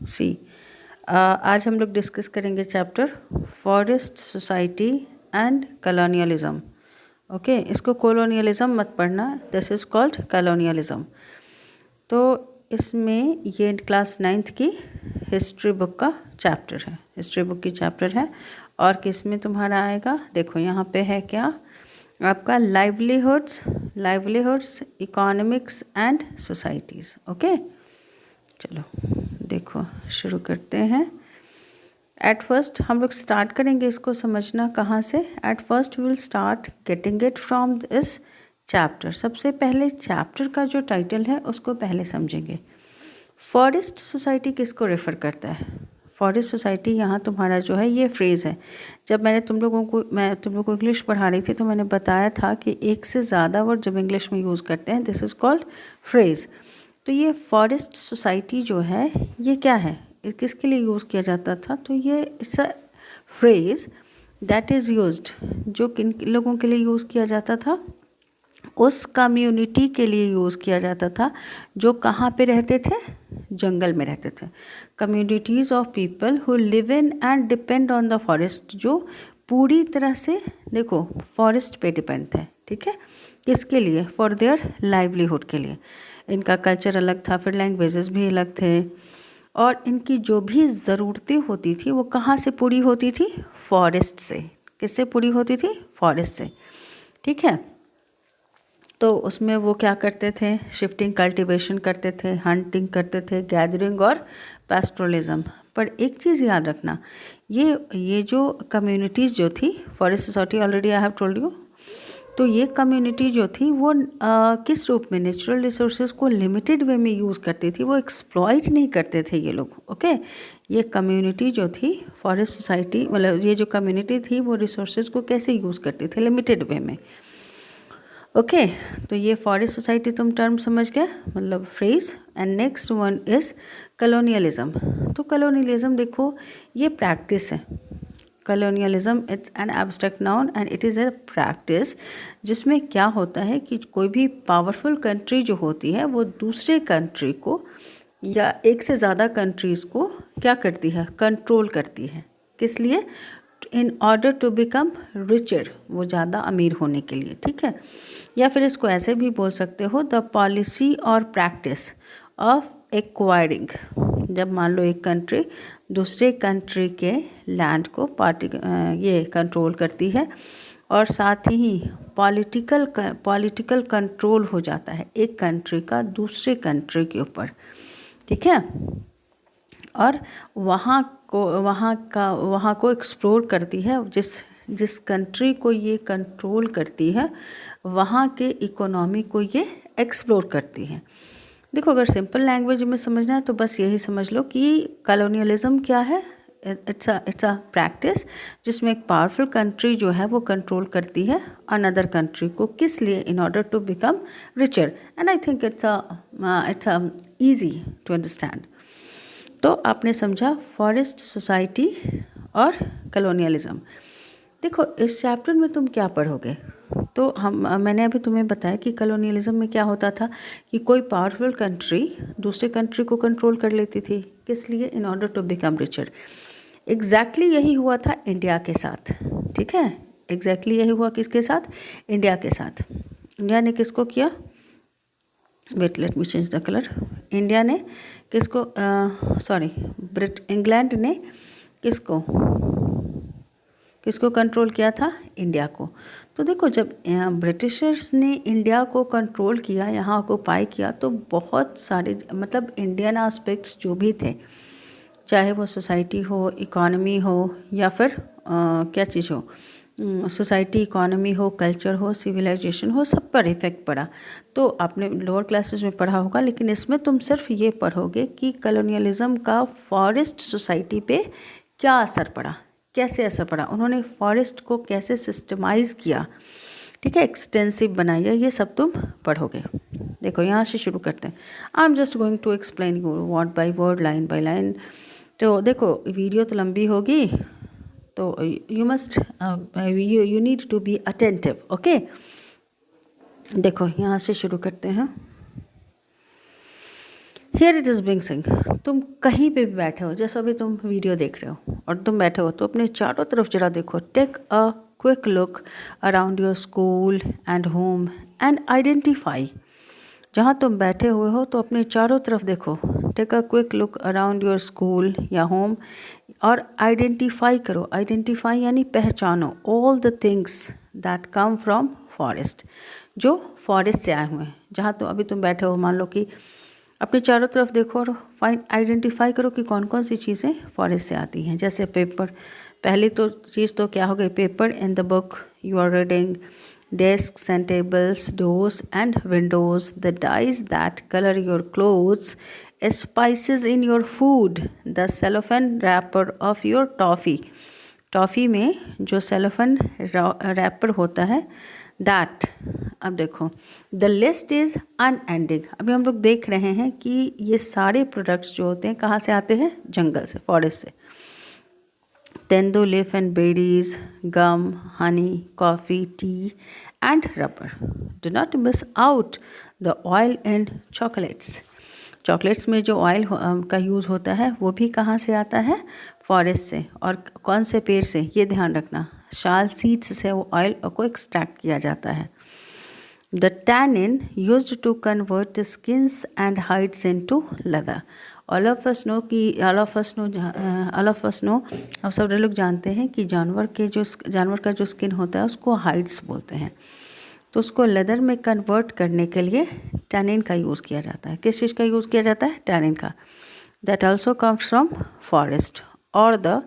सी आज हम लोग डिस्कस करेंगे chapter forest society and colonialism. Okay, इसको कॉलोनियलिज्म मत पढ़ना, दिस इज़ कॉल्ड कॉलोनियलिज्म। तो इसमें ये क्लास 9th की हिस्ट्री बुक का चैप्टर है, हिस्ट्री बुक की चैप्टर है। और किस में तुम्हारा आएगा, देखो यहाँ पे है क्या आपका livelihoods economics and societies. Okay, चलो देखो शुरू करते हैं। एट फर्स्ट हम लोग स्टार्ट करेंगे इसको समझना कहाँ से। At first we will start getting it from this chapter. सबसे पहले चैप्टर का जो टाइटल है उसको पहले समझेंगे। फॉरेस्ट सोसाइटी किसको रेफ़र करता है? फॉरेस्ट सोसाइटी यहाँ तुम्हारा जो है ये फ्रेज़ है। जब मैं तुम लोगों को इंग्लिश पढ़ा रही थी तो मैंने बताया था कि एक से ज़्यादा वर्ड जब इंग्लिश में यूज़ करते हैं दिस इज़ कॉल्ड फ्रेज़। तो ये फॉरेस्ट सोसाइटी जो है ये क्या है, किसके लिए यूज़ किया जाता था? तो ये it's a phrase that is used, जो किन लोगों के लिए यूज़ किया जाता था? उस कम्युनिटी के लिए यूज़ किया जाता था जो कहाँ पे रहते थे? जंगल में रहते थे। Communities of people who live in and depend on the forest, जो पूरी तरह से देखो फॉरेस्ट पे डिपेंड थे। ठीक है, किसके लिए? फॉर देयर लाइवलीहुड के लिए। इनका कल्चर अलग था, फिर लैंग्वेजेस भी अलग थे, और इनकी जो भी ज़रूरतें होती थी वो कहाँ से पूरी होती थी? फॉरेस्ट से। किससे पूरी होती थी? फॉरेस्ट से। ठीक है, तो उसमें वो क्या करते थे? शिफ्टिंग कल्टीवेशन करते थे, हंटिंग करते थे, गैदरिंग और पैस्टोरलिज्म। पर एक चीज़ याद रखना, ये जो कम्युनिटीज़ जो थी forest society, already I have told you, तो ये कम्युनिटी जो थी वो किस रूप में? नेचुरल रिसोर्सेज को लिमिटेड वे में यूज़ करती थी, वो एक्सप्लॉइट नहीं करते थे ये लोग। ओके, ये कम्युनिटी जो थी फॉरेस्ट सोसाइटी, मतलब ये जो कम्युनिटी थी वो रिसोर्सेज को कैसे यूज़ करती थी? लिमिटेड वे में। ओके, तो ये फॉरेस्ट सोसाइटी तुम टर्म समझ गए, मतलब phrase. And next one is colonialism. तो कॉलोनियलिज्म देखो ये प्रैक्टिस है। Colonialism it's an abstract noun and it is a practice, जिसमें क्या होता है कि कोई भी पावरफुल कंट्री जो होती है वो दूसरे कंट्री को या एक से ज़्यादा कंट्रीज़ को क्या करती है? कंट्रोल करती है। किस लिए? In order to become richer, वो ज़्यादा अमीर होने के लिए। ठीक है, या फिर इसको ऐसे भी बोल सकते हो, द पॉलिसी और प्रैक्टिस ऑफ एक्वायरिंग। जब मान लो एक कंट्री दूसरे कंट्री के लैंड को ये कंट्रोल करती है, और साथ ही पॉलिटिकल कंट्रोल हो जाता है एक कंट्री का दूसरे कंट्री के ऊपर। ठीक है, और वहाँ को एक्सप्लोर करती है। जिस कंट्री को ये कंट्रोल करती है वहाँ के इकोनॉमी को ये एक्सप्लोर करती है। देखो अगर सिंपल लैंग्वेज में समझना है तो बस यही समझ लो कि कॉलोनियलिज्म क्या है? इट्स अ प्रैक्टिस जिसमें एक पावरफुल कंट्री जो है वो कंट्रोल करती है अनदर कंट्री को। किस लिए? In order to become richer. And I think it's easy to understand. तो आपने समझा फॉरेस्ट सोसाइटी और कॉलोनियलिज्म। देखो इस चैप्टर में तुम क्या पढ़ोगे? तो मैंने अभी तुम्हें बताया कि कॉलोनियलिज्म में क्या होता था कि कोई पावरफुल कंट्री दूसरे कंट्री को कंट्रोल कर लेती थी। किस लिए? In order to become richer. Exactly यही हुआ था इंडिया के साथ। ठीक है, एग्जैक्टली यही हुआ किसके साथ? इंडिया के साथ। इंडिया ने किसको किया? Wait let me change the colour. India ने किसको इंग्लैंड ने किसको कंट्रोल किया था? इंडिया को। तो देखो जब ब्रिटिशर्स ने इंडिया को कंट्रोल किया, यहाँ ऑक्युपाई किया, तो बहुत सारे मतलब इंडियन एस्पेक्ट्स जो भी थे, चाहे वो सोसाइटी हो, इकोनॉमी हो, या फिर क्या चीज़ हो, सोसाइटी, इकोनॉमी हो, कल्चर हो, सिविलाइजेशन हो, सब पर इफ़ेक्ट पड़ा। तो आपने लोअर क्लासेस में पढ़ा होगा, लेकिन इसमें तुम सिर्फ ये पढ़ोगे कि कॉलोनियलिज्म का फॉरेस्ट सोसाइटी पे क्या असर पड़ा, कैसे असर पड़ा, उन्होंने फॉरेस्ट को कैसे सिस्टमाइज़ किया। ठीक है, एक्सटेंसिव बनाया, ये सब तुम पढ़ोगे। देखो यहाँ से शुरू करते हैं। I am just going to explain you word by word, line by line. तो देखो वीडियो तो लंबी होगी, तो you need to be attentive. Okay, देखो यहाँ से शुरू करते हैं। Here it is being sing. तुम कहीं पे भी बैठे हो, जैसे अभी तुम वीडियो देख रहे हो और तुम बैठे हो, तो अपने चारों तरफ जरा देखो। Take a quick look around your school and home and identify. जहाँ तुम बैठे हुए हो तो अपने चारों तरफ देखो। Take a quick look around your school या होम, और आइडेंटिफाई करो। आइडेंटिफाई यानी पहचानो all the things that come from forest, जो फॉरेस्ट से आए हुए हैं। जहाँ तो अभी तुम बैठे हो, मान लो कि अपने चारों तरफ देखो और आइडेंटिफाई करो कि कौन कौन सी चीज़ें फॉरेस्ट से आती हैं। जैसे पेपर, पहली तो चीज़ तो क्या हो गई, paper in the book you are reading, desks and tables, doors and windows, the dyes that color your clothes, spices in your food, the cellophane wrapper of your toffee. Toffee में जो सेलोफन wrapper होता है, that. अब देखो, the list is unending. अभी हम लोग देख रहे हैं कि ये सारे प्रोडक्ट्स जो होते हैं कहाँ से आते हैं, जंगल से, फॉरेस्ट से। Tendo leaf and berries, gum, honey, coffee, tea and rubber. Do not miss out the oil and chocolates. Chocolates में जो ऑयल का यूज़ होता है वो भी कहाँ से आता है, फॉरेस्ट से। और कौन से पेड़ से, ये ध्यान रखना, शाल सीड्स से वो ऑयल को एक्सट्रैक्ट किया जाता है। The tannin used to convert the skins and hides into leather. All of us know हम सब लोग जानते हैं कि जानवर का जो स्किन होता है उसको हाइड्स बोलते हैं। तो उसको लेदर में कन्वर्ट करने के लिए टैनिन का यूज़ किया जाता है। किस चीज़ का यूज़ किया जाता है, टैनिन का। That also comes from forest. और the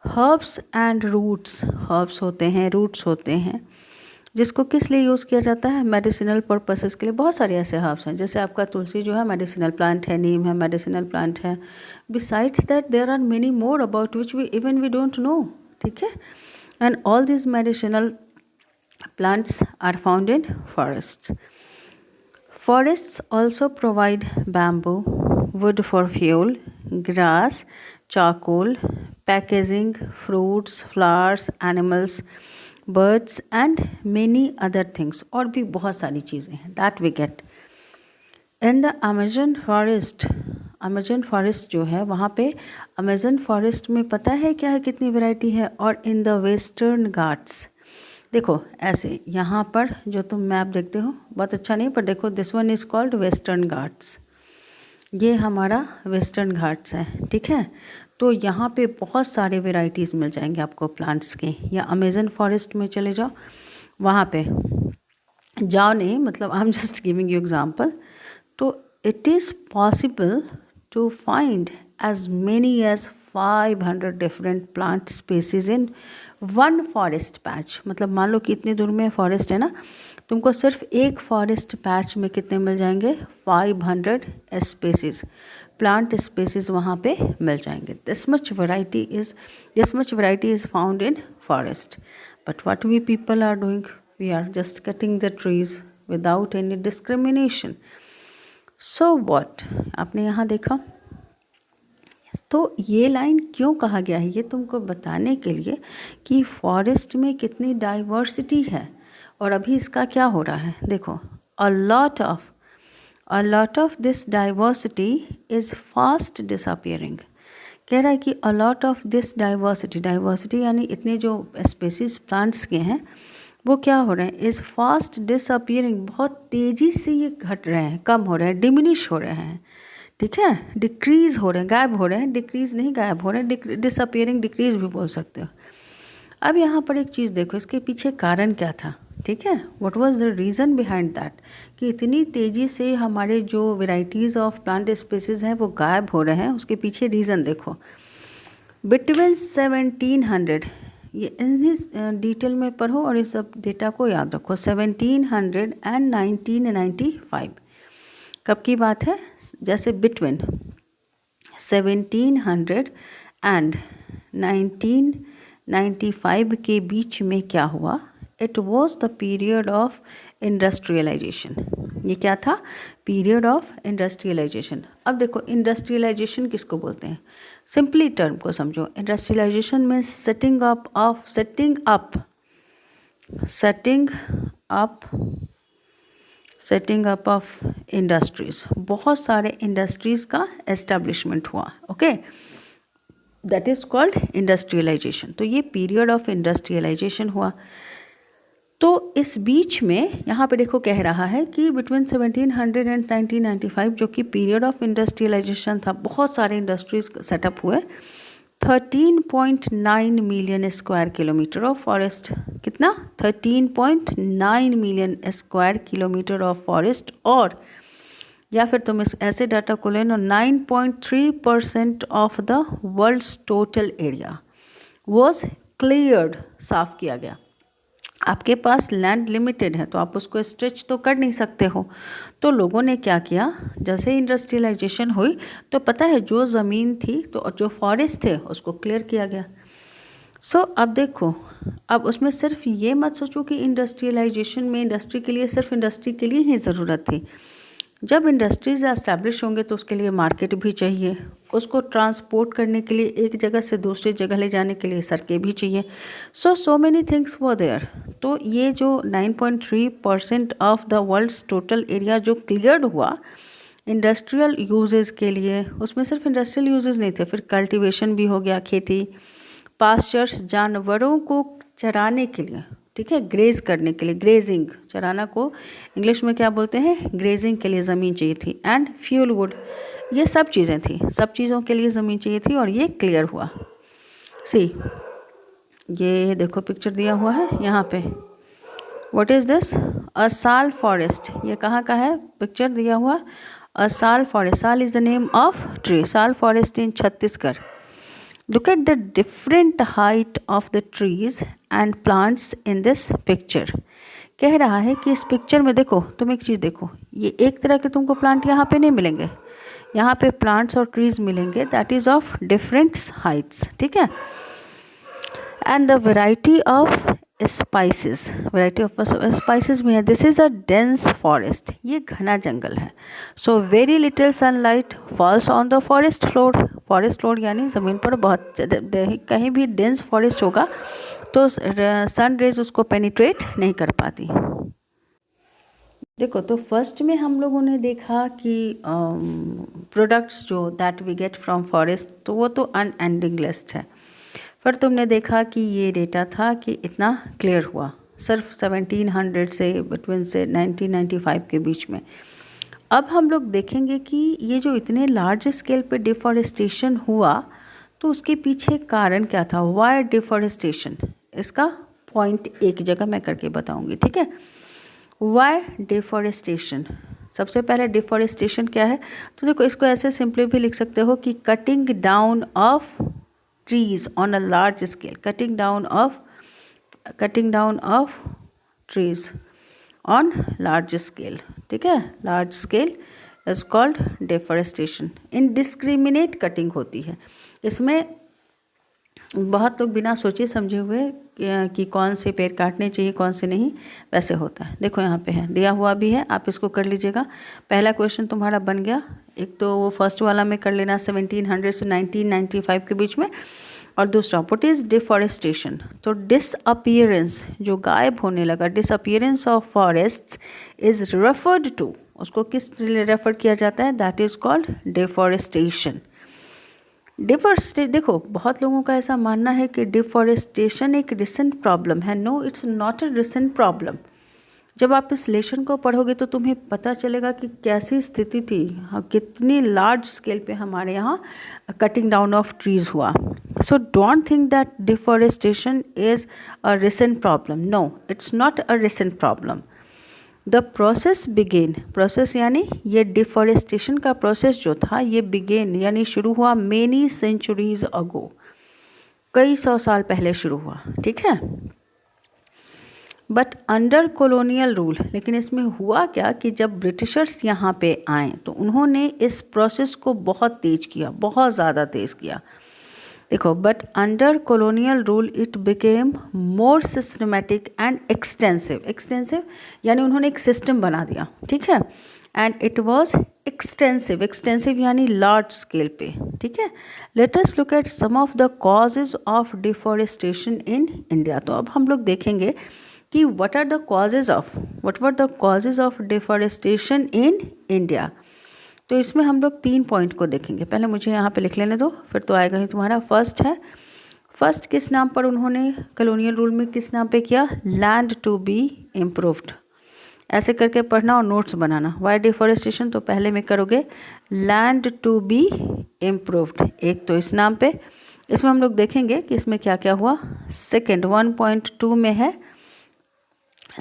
herbs and roots, herbs होते हैं, रूट्स होते हैं, जिसको किस लिए यूज़ किया जाता है, मेडिसिनल पर्पसेस के लिए। बहुत सारे ऐसे हर्ब्स हैं, जैसे आपका तुलसी जो है मेडिसिनल प्लांट है, नीम है मेडिसिनल प्लांट है। Besides that there are many more about which we don't know, ठीक है। And all this medicinal plants are found in forests. Forests also provide bamboo, wood for fuel, grass, charcoal, packaging, fruits, flowers, animals, birds and many other things. और भी बहुत सारी चीज़ें हैं that we get. In the Amazon forest, Amazon forest जो है वहाँ पे, अमेजन फॉरेस्ट में पता है क्या है, कितनी वैरायटी है। और इन द वेस्टर्न घाट्स, देखो ऐसे यहाँ पर जो तुम मैप देखते हो बहुत अच्छा नहीं, पर देखो this one is called western Ghats, ये हमारा वेस्टर्न घाट्स है, ठीक है। तो यहाँ पे बहुत सारे वेराइटीज़ मिल जाएंगे आपको प्लांट्स के। या अमेजन फॉरेस्ट में चले जाओ, वहाँ पे जाओ नहीं, मतलब I am just giving you example. तो it is possible to find as many as 500 different plant species in one forest patch। मतलब मान लो कि इतनी दूर में फॉरेस्ट है ना, तुमको सिर्फ एक फॉरेस्ट पैच में कितने मिल जाएंगे, 500 स्पेसीज, प्लांट स्पेसीज वहाँ पे मिल जाएंगे। This much variety is found in forest. But what we people are doing, we are just cutting the trees without any discrimination. So what, आपने यहाँ देखा। तो ये लाइन क्यों कहा गया है, ये तुमको बताने के लिए कि फॉरेस्ट में कितनी डाइवर्सिटी है। और अभी इसका क्या हो रहा है, देखो, a lot of this diversity is fast disappearing. कह रहा है कि a lot of this diversity यानी इतने जो स्पेसीज प्लांट्स के हैं वो क्या हो रहे हैं, इज़ फास्ट डिसअपियरिंग, बहुत तेज़ी से ये घट रहे हैं, कम हो रहे हैं, डिमिनिश हो रहे हैं, ठीक है। डिक्रीज़ हो रहे हैं, गायब हो रहे हैं, डिक्रीज़ नहीं गायब हो रहे हैं, डिसअपियरिंग डिक्रीज़ भी बोल सकते हो। अब यहाँ पर एक चीज़ देखो, इसके पीछे कारण क्या था, ठीक है। What was the reason behind that, कि इतनी तेज़ी से हमारे जो वेराइटीज़ ऑफ प्लांट स्पेसीज हैं वो गायब हो रहे हैं, उसके पीछे रीज़न देखो। बिटवीन 1700, ये इन डिटेल में पढ़ो और इस सब डेटा को याद रखो। 1700 एंड 1995 कब की बात है, जैसे बिटवीन 1700 एंड 1995 के बीच में क्या हुआ, it was the period of industrialisation. ये क्या था, पीरियड ऑफ इंडस्ट्रियलाइजेशन। अब देखो इंडस्ट्रियलाइजेशन किसको बोलते हैं, सिंपली टर्म को समझो। इंडस्ट्रियलाइजेशन में setting setting up of industries, बहुत सारे इंडस्ट्रीज़ का एस्टेब्लिशमेंट हुआ, okay, that is called industrialisation. तो ये पीरियड ऑफ इंडस्ट्रियलाइजेशन हुआ। तो इस बीच में यहाँ पे देखो कह रहा है कि बिटवीन 1700 एंड 1995 जो कि पीरियड ऑफ इंडस्ट्रियलाइजेशन था, बहुत सारे इंडस्ट्रीज सेटअप हुए। 13.9 million square kilometre of forest, कितना 13.9 million square kilometre of forest, और या फिर तुम इस ऐसे डाटा को ले लो 9.3% of the world's total area was cleared, साफ किया गया। आपके पास लैंड लिमिटेड है तो आप उसको स्ट्रेच तो कर नहीं सकते हो। तो लोगों ने क्या किया, जैसे इंडस्ट्रियलाइजेशन हुई तो पता है जो ज़मीन थी तो जो फॉरेस्ट थे उसको क्लियर किया गया। सो अब देखो, अब उसमें सिर्फ ये मत सोचो कि इंडस्ट्रियलाइजेशन में इंडस्ट्री के लिए, सिर्फ इंडस्ट्री के लिए ही ज़रूरत थी। जब इंडस्ट्रीज एस्टैब्लिश होंगे तो उसके लिए मार्केट भी चाहिए, उसको ट्रांसपोर्ट करने के लिए एक जगह से दूसरी जगह ले जाने के लिए सड़कें भी चाहिए। So many things were there. तो ये जो 9.3% of the world's total area जो क्लियर्ड हुआ इंडस्ट्रियल यूजेस के लिए, उसमें सिर्फ इंडस्ट्रियल यूजेस नहीं थे, फिर कल्टीवेशन भी हो गया, खेती, पास्चर्स, जानवरों को चराने के लिए, ठीक है, ग्रेज करने के लिए, ग्रेजिंग, चराना को इंग्लिश में क्या बोलते हैं, ग्रेजिंग के लिए ज़मीन चाहिए थी, एंड फ्यूल वुड, ये सब चीज़ें थी, सब चीज़ों के लिए ज़मीन चाहिए थी और ये क्लियर हुआ। सी ये देखो पिक्चर दिया हुआ है यहाँ पे, what is this, a sal forest, ये कहाँ का है, पिक्चर दिया हुआ, अ sal forest, sal is the name of tree, sal forest in Chhattisgarh. Look at the different height of the trees and plants in this picture. कह रहा है कि इस पिक्चर में देखो, तुम एक चीज़ देखो, ये एक तरह के तुमको प्लांट यहाँ पे नहीं मिलेंगे, यहाँ पे प्लांट्स और ट्रीज मिलेंगे that is of different Heights, ठीक है, and the variety of spices, variety of spices भी है। This is a dense forest, ये घना जंगल है। So very little sunlight falls on the forest floor, forest floor यानी ज़मीन पर बहुत, कहीं भी डेंस फॉरेस्ट होगा तो सन रेज उसको पेनिट्रेट नहीं कर पाती। देखो, तो फर्स्ट में हम लोगों ने देखा कि प्रोडक्ट्स जो that we get from forest, तो वो तो अनएंडिंग लिस्ट है। फिर तुमने देखा कि ये डेटा था कि इतना क्लियर हुआ सिर्फ 1700 से बिटवीन से 1995 के बीच में। अब हम लोग देखेंगे कि ये जो इतने लार्ज स्केल पे डिफॉरेस्टेशन हुआ तो उसके पीछे कारण क्या था, वाई डिफॉरेस्टेशन, इसका पॉइंट एक जगह मैं करके बताऊंगी, ठीक है। वाई डिफॉरेस्टेशन, सबसे पहले डिफॉरेस्टेशन क्या है, तो देखो इसको ऐसे सिंपली भी लिख सकते हो कि cutting down of trees on a large scale, cutting down of trees on large scale, ठीक है, large scale is called deforestation। indiscriminate cutting होती है, इसमें बहुत लोग बिना सोचे समझे हुए कि कौन से पेड़ काटने चाहिए कौन से नहीं, वैसे होता है। देखो यहाँ पे है, दिया हुआ भी है, आप इसको कर लीजिएगा। पहला क्वेश्चन तुम्हारा बन गया, एक तो वो फर्स्ट वाला में कर लेना 1700 से 1995 के बीच में, और दूसरा व्हाट इज़ डिफॉरेस्टेशन, तो डिसअपियरेंस, जो गायब होने लगा, disappearance of forests is referred to, उसको किस लिए रेफर किया जाता है, दैट इज़ कॉल्ड डिफॉरेस्टेशन। देखो बहुत लोगों का ऐसा मानना है कि डिफॉरेस्टेशन एक रिसेंट प्रॉब्लम है। No, it's not a recent problem. जब आप इस लेशन को पढ़ोगे तो तुम्हें पता चलेगा कि कैसी स्थिति थी, हाँ, कितनी लार्ज स्केल पे हमारे यहाँ कटिंग डाउन ऑफ ट्रीज़ हुआ। So don't think that deforestation is a recent problem. No, it's not a recent problem. The process began, process यानी ये डिफॉरेस्टेशन का प्रोसेस जो था ये बिगेन यानी शुरू हुआ मेनी सेंचुरीज अगो, कई सौ साल पहले शुरू हुआ, ठीक है। बट अंडर कॉलोनियल रूल, लेकिन इसमें हुआ क्या कि जब ब्रिटिशर्स यहाँ पे आए तो उन्होंने इस प्रोसेस को बहुत तेज किया, बहुत ज़्यादा तेज़ किया। देखो, but under colonial rule it became more systematic and extensive, extensive यानी उन्होंने एक सिस्टम बना दिया, ठीक है, and it was extensive, extensive यानी लार्ज स्केल पे, ठीक है। Let us look at some of the causes of deforestation in India. तो अब हम लोग देखेंगे कि what were the causes of deforestation in India. तो इसमें हम लोग 3 पॉइंट को देखेंगे। पहले मुझे यहाँ पे लिख लेने दो, फिर तो आएगा ही तुम्हारा। फर्स्ट किस नाम पर उन्होंने कॉलोनियल रूल में किस नाम पे किया? Land to be improved. ऐसे करके पढ़ना और नोट्स बनाना। वाई डिफॉरेस्टेशन, तो पहले में करोगे लैंड टू बी इम्प्रूव्ड, एक तो इस नाम पे। इसमें हम लोग देखेंगे कि इसमें क्या क्या हुआ। सेकेंड 1.2 में है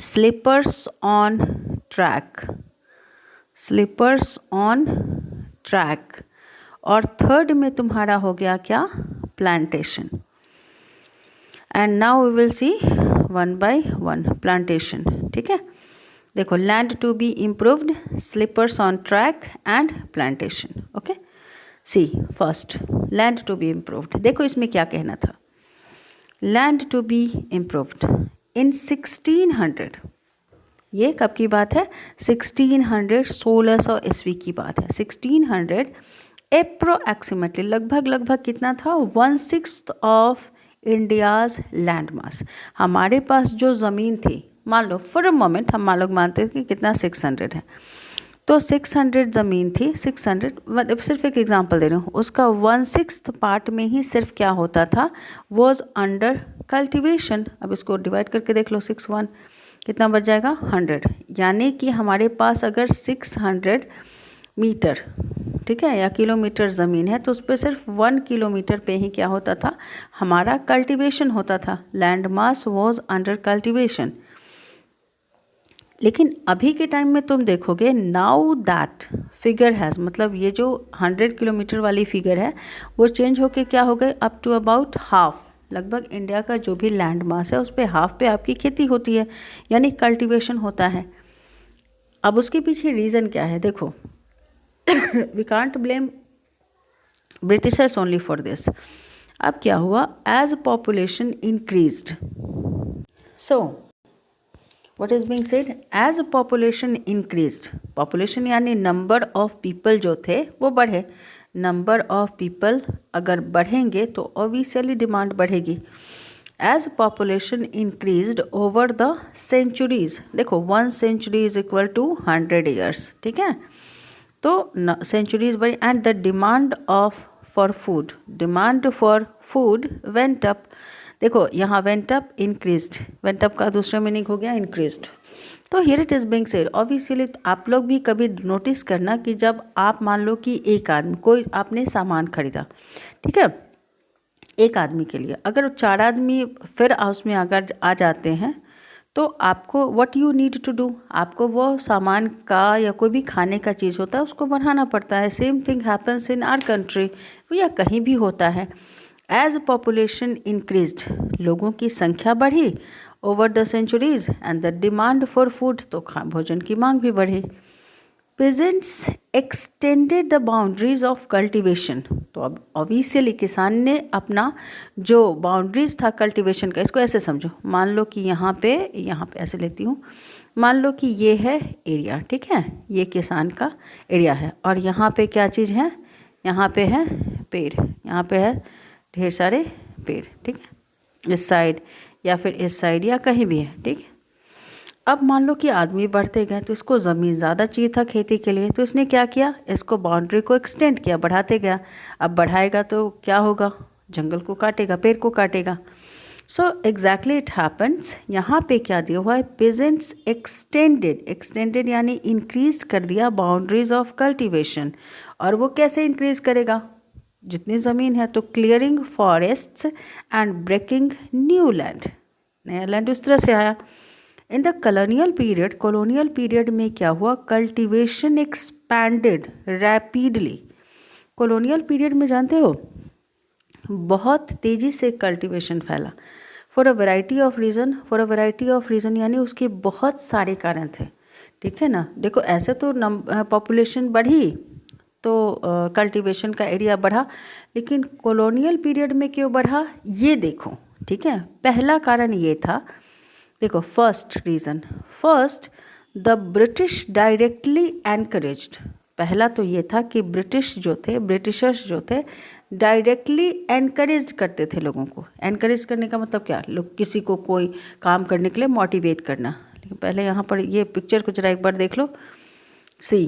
स्लीपर्स ऑन ट्रैक, और थर्ड में तुम्हारा हो गया क्या? Plantation. And now we will see 1 by 1 plantation. ठीक है, देखो land to be improved, sleepers on track and plantation. Okay, see first land to be improved. देखो इसमें क्या कहना था। Land to be improved in 1600, ये कब की बात है? 1600 ईस्वी की बात है। 1600 अप्रोक्सीमेटली, लगभग कितना था? 1/6 ऑफ इंडियाज़ लैंड मास। हमारे पास जो ज़मीन थी, मान लो फॉर अ मोमेंट हम मान लो मानते हैं कि कितना 600 है, तो 600 ज़मीन थी। 600 मतलब सिर्फ एक एग्जांपल दे रही हूँ, उसका 1/6 पार्ट में ही सिर्फ क्या होता था? Was under cultivation. अब इसको डिवाइड करके देख लो, 6 कितना बच जाएगा? 100। यानी कि हमारे पास अगर 600 मीटर, ठीक है, या किलोमीटर ज़मीन है, तो उस पर सिर्फ 1 किलोमीटर पे ही क्या होता था? हमारा कल्टीवेशन होता था। Land mass was under cultivation. लेकिन अभी के टाइम में तुम देखोगे, नाउ दैट फिगर हैज़, मतलब ये जो 100 किलोमीटर वाली फिगर है वो चेंज होके क्या हो गए? Up to about half. लगभग इंडिया का जो भी लैंड मास है उस पे हाफ पे आपकी खेती होती है, यानी कल्टीवेशन होता है। अब उसके पीछे रीज़न क्या है? देखो we can't blame Britishers only for this. अब क्या हुआ? As population increased, so what is being said? as population increased, population यानी नंबर ऑफ पीपल जो थे वो बढ़े। नंबर ऑफ पीपल अगर बढ़ेंगे तो ऑब्वियसली डिमांड बढ़ेगी। As population increased over the centuries, देखो 1 century is equal to 100 years, ठीक है, तो सेंचुरीज बढ़ी। And the demand for food went up. देखो यहाँ went up, increased, went up का दूसरा मीनिंग हो गया इंक्रीज्ड। तो here it is being said, obviously आप लोग भी कभी नोटिस करना कि जब आप मान लो कि एक आदमी, कोई आपने सामान खरीदा, ठीक है, एक आदमी के लिए, अगर 4 आदमी फिर उसमें अगर आ जाते हैं तो आपको what you need to do, आपको वो सामान का या कोई भी खाने का चीज़ होता है उसको बढ़ाना पड़ता है। Same thing happens in our country, या कहीं भी होता है। एज पॉपुलेशन इंक्रीज्ड, लोगों की संख्या बढ़ी over the centuries and the demand for food, तो भोजन की मांग भी बढ़ी। Peasants extended the boundaries of cultivation, तो अब ऑब्वियसली किसान ने अपना जो बाउंड्रीज था कल्टीवेशन का, इसको ऐसे समझो, मान लो कि यहाँ पे ऐसे लेती हूँ, मान लो कि ये है एरिया, ठीक है, ये किसान का एरिया है, और यहाँ पे क्या चीज़ है? यहाँ पे है पेड़, यहाँ पे है ढेर सारे पेड़, ठीक है, इस साइड या फिर इस साइड या कहीं भी है, ठीक है। अब मान लो कि आदमी बढ़ते गए तो इसको ज़मीन ज़्यादा चाहिए था खेती के लिए, तो इसने क्या किया? इसको बाउंड्री को एक्सटेंड किया, बढ़ाते गया। अब बढ़ाएगा तो क्या होगा? जंगल को काटेगा, पेड़ को काटेगा। सो एग्जैक्टली इट हैपन्स, यहाँ पे क्या दिया हुआ है? पेजेंट्स एक्सटेंडेड यानी इंक्रीज कर दिया बाउंड्रीज ऑफ कल्टीवेशन। और वो कैसे इंक्रीज करेगा? जितनी ज़मीन है तो clearing forests and breaking new land, नया लैंड उस तरह से आया। इन द कॉलोनियल पीरियड में क्या हुआ? Cultivation expanded rapidly. Colonial period में जानते हो बहुत तेज़ी से कल्टीवेशन फैला, for a variety of reason, यानी उसके बहुत सारे कारण थे, ठीक है ना। देखो ऐसे तो पॉपुलेशन बढ़ी तो कल्टीवेशन का एरिया बढ़ा, लेकिन कॉलोनियल पीरियड में क्यों बढ़ा ये देखो, ठीक है। पहला कारण ये था, देखो first the British directly encouraged, पहला तो ये था कि ब्रिटिशर्स जो थे डायरेक्टली एनकरेज करते थे लोगों को। एनकरेज करने का मतलब क्या, लोग किसी को कोई काम करने के लिए मोटिवेट करना। लेकिन पहले यहाँ पर ये पिक्चर को जरा एक बार देख लो। सी,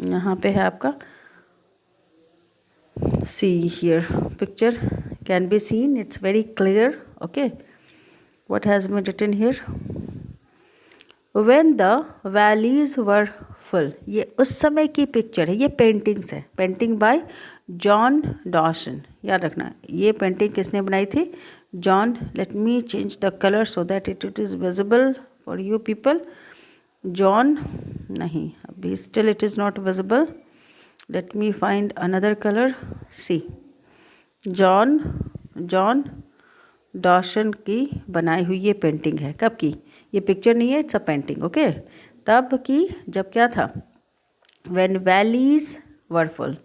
यहाँ पे है आपका, see here picture can be seen, it's very clear. Okay, what has been written here, when the valleys were full. ये उस समय की पिक्चर है, ये पेंटिंग्स है, पेंटिंग बाय जॉन डॉसन। याद रखना ये पेंटिंग किसने बनाई थी, John. Let me change the colour so that it is visible for you people. John नहीं, अभी still it is not visible, let me find another colour. See, John Dawson की बनाई हुई ये पेंटिंग है। कब की, ये पिक्चर नहीं है, इट्स अ पेंटिंग। ओके, तब की जब क्या था, when valleys were full,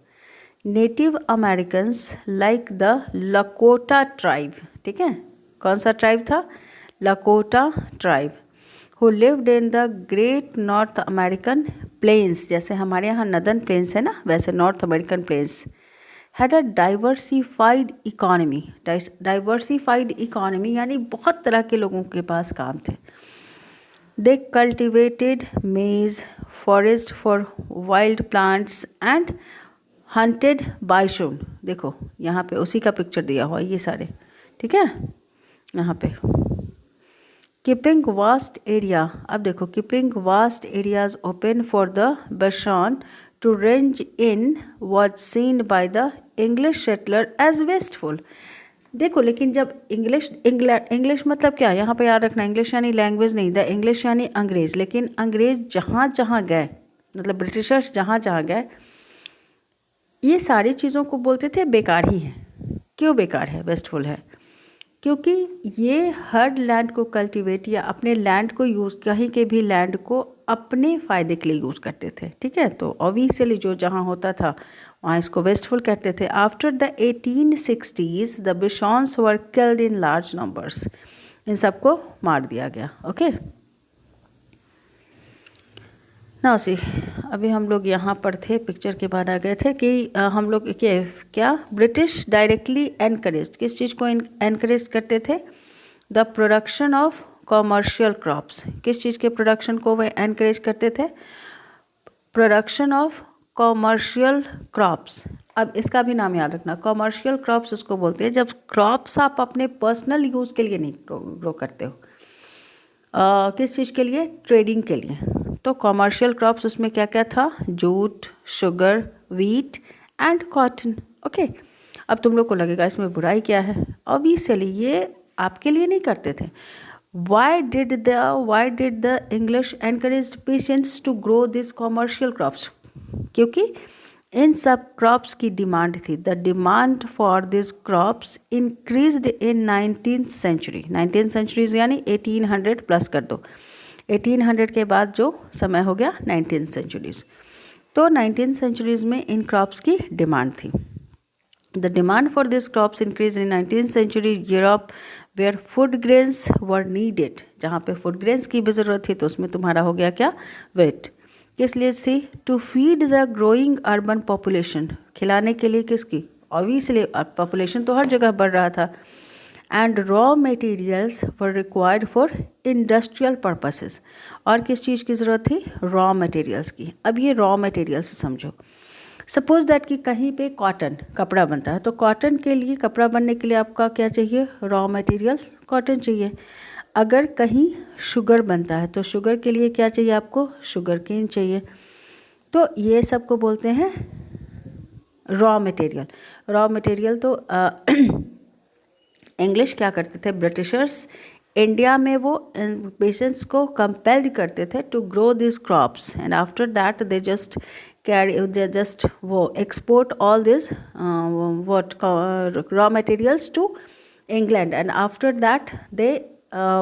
native Americans like the Lakota tribe, ठीक है, कौन सा ट्राइब था, Lakota tribe, who lived in the great North American plains, जैसे हमारे यहाँ नदर्न प्लेन्स है ना, वैसे North American plains, had a diversified economy. Diversified economy यानी बहुत तरह के लोगों के पास काम थे। They cultivated maize, forest for wild plants and hunted bison. देखो यहाँ पे उसी का पिक्चर दिया हुआ ये सारे, ठीक है, यहाँ पे कीपिंग वास्ट एरिया। अब देखो, keeping vast areas open for the bison to range in was seen by the English settler as wasteful. देखो, लेकिन जब इंग्लिश मतलब क्या, यहाँ पे याद रखना, इंग्लिश यानी लैंग्वेज नहीं, द इंग्लिश यानी अंग्रेज। लेकिन अंग्रेज जहाँ जहाँ गए, मतलब ब्रिटिशर्स जहाँ जहाँ गए, ये सारी चीज़ों को बोलते थे बेकार ही है। क्यों बेकार है, वेस्टफुल है, क्योंकि ये हर लैंड को कल्टीवेट या अपने लैंड को यूज़, कहीं के भी लैंड को अपने फ़ायदे के लिए यूज़ करते थे, ठीक है। तो ऑब्वियसली जो जहाँ होता था वहाँ इसको वेस्टफुल कहते थे। After the 1860s the bisons were killed in large numbers, इन सबको मार दिया गया। ओके, ना सी, अभी हम लोग यहाँ पर थे, पिक्चर के बाद आ गए थे कि हम लोग क्या ब्रिटिश डायरेक्टली एनकरेज, किस चीज़ को एनकरेज करते थे, the production of commercial crops. किस चीज़ के प्रोडक्शन को वह एनकरेज करते थे, प्रोडक्शन ऑफ कॉमर्शियल क्रॉप्स। अब इसका भी नाम याद रखना, कॉमर्शियल क्रॉप्स उसको बोलते हैं जब क्रॉप्स आप अपने पर्सनल यूज़ के लिए नहीं ग्रो करते हो, किस चीज़ के लिए, ट्रेडिंग के लिए। तो कॉमर्शियल क्रॉप्स उसमें क्या क्या था, jute, sugar, wheat and cotton. Okay, अब तुम लोग को लगेगा इसमें बुराई क्या है, ऑब्वियसली ये आपके लिए नहीं करते थे। Why did the English encouraged peasants to grow these commercial crops? क्योंकि इन सब क्रॉप्स की डिमांड थी। The demand for this crops increased in 19th century। 19th centuries यानी 1800 प्लस कर दो, 1800 के बाद जो समय हो गया 19th centuries। तो 19th centuries में इन क्रॉप्स की डिमांड थी। The demand for these crops increased in 19th century Europe where food grains were needed। जहाँ पे food grains की भी ज़रूरत थी, तो उसमें तुम्हारा हो गया क्या, wheat। किस लिए थी, to feed the growing urban population। खिलाने के लिए किसकी, obviously population तो हर जगह बढ़ रहा था। and raw materials were required for industrial purposes। और किस चीज़ की ज़रूरत थी, raw materials की। अब ये raw materials समझो, सपोज दैट कि कहीं पे कॉटन कपड़ा बनता है, तो कॉटन के लिए, कपड़ा बनने के लिए आपका क्या चाहिए, रॉ मटेरियल्स कॉटन चाहिए। अगर कहीं शुगर बनता है तो शुगर के लिए क्या चाहिए आपको, शुगर केन चाहिए। तो ये सब को बोलते हैं रॉ मटेरियल। रॉ मटेरियल तो इंग्लिश क्या करते थे, ब्रिटिशर्स इंडिया में वो पेशेंट्स को कंपेल्ड करते थे to grow this crops, and after that they just वो export all this what raw materials to England, and after that they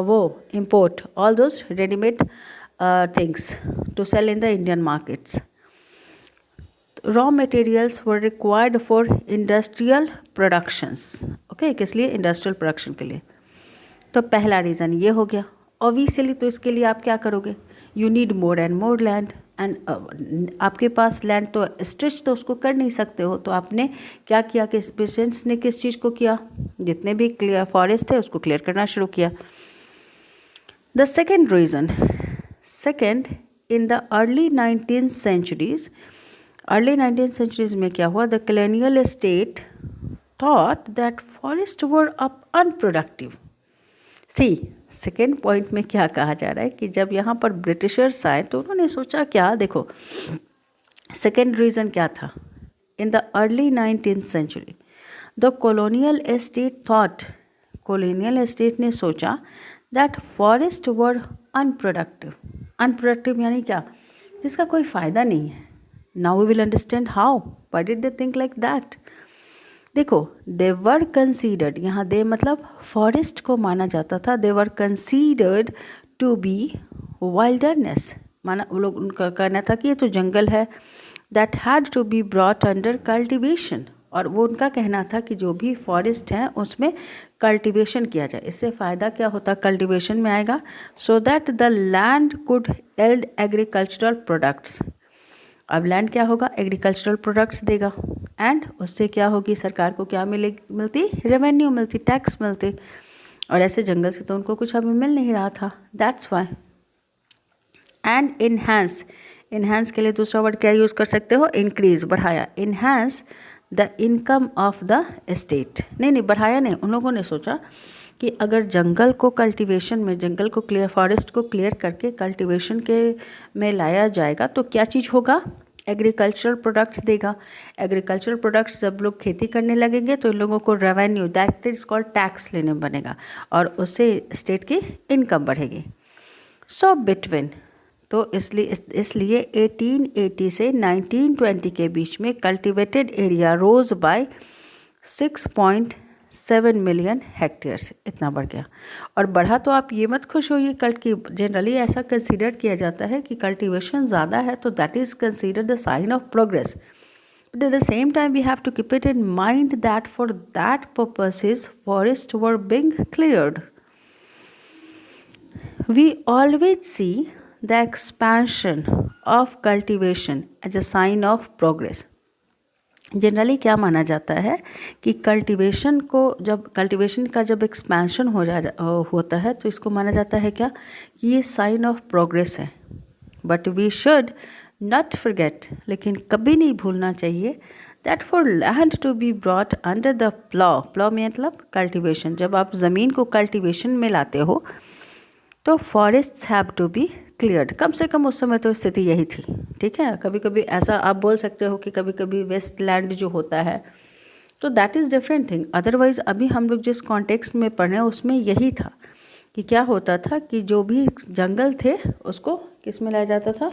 वो import all those ready-made things to sell in the Indian markets. Raw materials were required for industrial productions। okay, किस लिए, industrial production के लिए। तो पहला reason ये हो गया। ऑब्वियसली तो इसके लिए आप क्या करोगे, you need more and more land. And आपके पास लैंड तो स्ट्रेच तो उसको कर नहीं सकते हो, तो आपने क्या किया कि पेशेंट्स ने किस चीज़ को किया, जितने भी क्लियर फॉरेस्ट थे उसको क्लियर करना शुरू किया. The second reason, second, in the early 19th centuries में क्या हुआ, the colonial state thought that forest were up unproductive. See second point में क्या कहा जा रहा है कि जब यहाँ पर ब्रिटिशर्स आए तो उन्होंने सोचा क्या, देखो सेकेंड रीज़न क्या था, in the early 19th century the colonial state thought, colonial state ने सोचा that forest were unproductive. Unproductive यानी क्या, जिसका कोई फ़ायदा नहीं है. Now we will understand how, why did they think like that. देखो, दे वर कंसीडर्ड, यहाँ दे मतलब फॉरेस्ट को माना जाता था, दे वर कंसीडर्ड टू बी वाइल्डरनेस. माना वो लोग, उनका कहना था कि ये तो जंगल है, that had to be brought under cultivation. और वो उनका कहना था कि जो भी फॉरेस्ट हैं उसमें कल्टिवेशन किया जाए. इससे फ़ायदा क्या होता, कल्टिवेशन में आएगा, so that the land could yield agricultural products. अब लैंड क्या होगा, एग्रीकल्चरल प्रोडक्ट्स देगा, एंड उससे क्या होगी, सरकार को क्या मिलती, रेवेन्यू मिलती, टैक्स मिलती. और ऐसे जंगल से तो उनको कुछ अभी मिल नहीं रहा था. That's why. And enhance, enhance के लिए दूसरा वर्ड क्या यूज़ कर सकते हो, इंक्रीज, बढ़ाया. Enhance the income of the state. नहीं, बढ़ाया नहीं, उन लोगों ने सोचा कि अगर जंगल को कल्टीवेशन में, जंगल को क्लियर, फॉरेस्ट को क्लियर करके कल्टीवेशन के में लाया जाएगा तो क्या चीज़ होगा, एग्रीकल्चरल प्रोडक्ट्स देगा. एग्रीकल्चरल प्रोडक्ट्स जब लोग खेती करने लगेंगे तो इन लोगों को revenue, that is called tax, लेने बनेगा, और उससे स्टेट की इनकम बढ़ेगी. सो बिटवीन, तो इसलिए 1880 से 1920 के बीच में कल्टिवेटेड एरिया रोज बाय 6.7 मिलियन हेक्टेयर्स, इतना बढ़ गया. और बढ़ा तो आप ये मत खुश होइए, जनरली ऐसा कंसीडर किया जाता है कि कल्टीवेशन ज़्यादा है तो that is consider the sign of progress. But at the same time we have to keep it in mind that for that purposes forest were being cleared. We always see the expansion of cultivation as a sign of progress. Generally क्या माना जाता है कि cultivation का जब expansion होता है तो इसको माना जाता है क्या, कि ये साइन ऑफ प्रोग्रेस है. But we should not forget, लेकिन कभी नहीं भूलना चाहिए, that for land to be brought under the plough, plough मतलब कल्टीवेशन, जब आप ज़मीन को कल्टीवेशन में लाते हो तो forests have to be cleared. कम से कम उस समय तो स्थिति यही थी. ठीक है, कभी कभी ऐसा आप बोल सकते हो कि कभी कभी वेस्ट लैंड जो होता है तो that is different thing. Otherwise अभी हम लोग जिस कॉन्टेक्स्ट में पढ़ रहे हैं उसमें यही था कि क्या होता था कि जो भी जंगल थे उसको किस में लाया जाता था,